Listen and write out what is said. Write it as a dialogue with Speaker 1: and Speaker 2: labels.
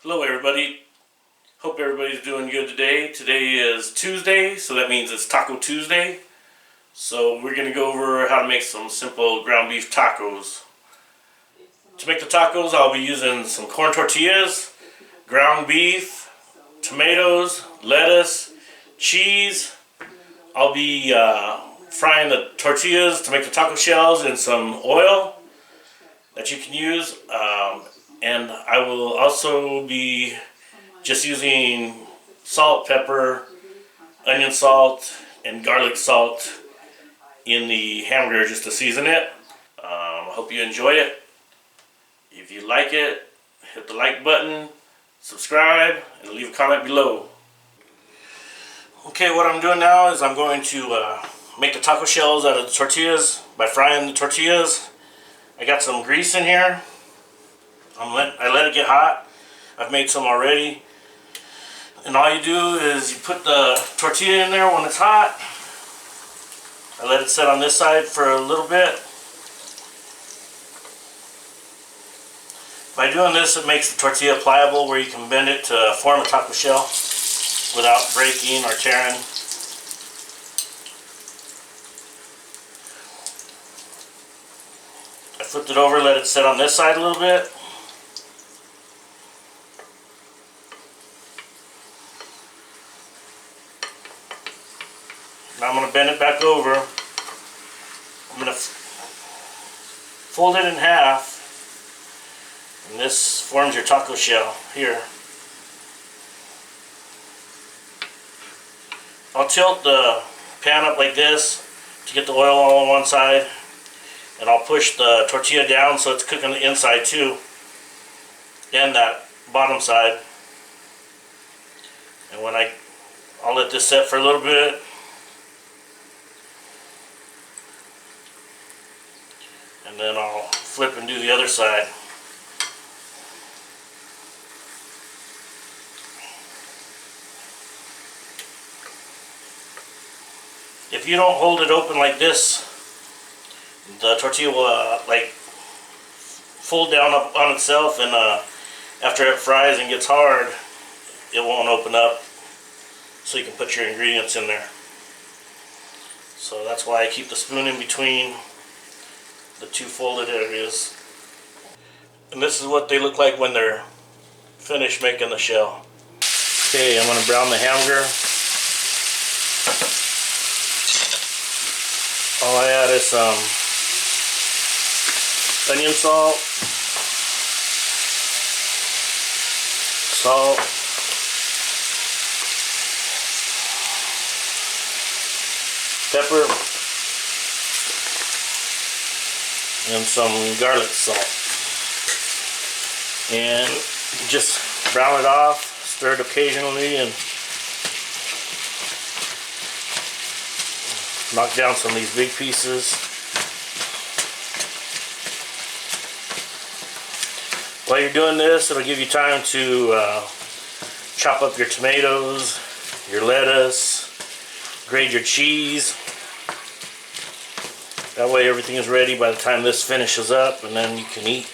Speaker 1: Hello everybody, hope everybody's doing good today. Today is Tuesday, so that means it's Taco Tuesday. So we're going to go over how to make some simple ground beef tacos. To make the tacos, I'll be using some corn tortillas, ground beef, tomatoes, lettuce, cheese. I'll be frying the tortillas to make the taco shells in some oil that you can use. And I will also be just using salt, pepper, onion salt, and garlic salt in the hamburger just to season it. I hope you enjoy it. If you like it, hit the like button, subscribe, and leave a comment below. Okay, what I'm doing now is I'm going to make the taco shells out of the tortillas by frying the tortillas. I got some grease in here. I let it get hot. I've made some already. And all you do is you put the tortilla in there when it's hot. I let it sit on this side for a little bit. By doing this, it makes the tortilla pliable where you can bend it to form a taco shell without breaking or tearing. I flipped it over, let it sit on this side a little bit. Now I'm going to bend it back over. I'm going to fold it in half, and this forms your taco shell here. I'll tilt the pan up like this to get the oil all on one side, and I'll push the tortilla down so it's cooking the inside too, and that bottom side. And when I'll let this set for a little bit. And then I'll flip and do the other side. If you don't hold it open like this, the tortilla will fold down up on itself, and after it fries and gets hard, it won't open up, so you can put your ingredients in there. So that's why I keep the spoon in between the two folded areas. And this is what they look like when they're finished making the shell. Okay, I'm going to brown the hamburger. All I add is some onion salt, pepper, and some garlic salt, and just brown it off, stir it occasionally, and knock down some of these big pieces. While you're doing this, it'll give you time to chop up your tomatoes, your lettuce, grate your cheese. That way everything is ready by the time this finishes up, and then you can eat.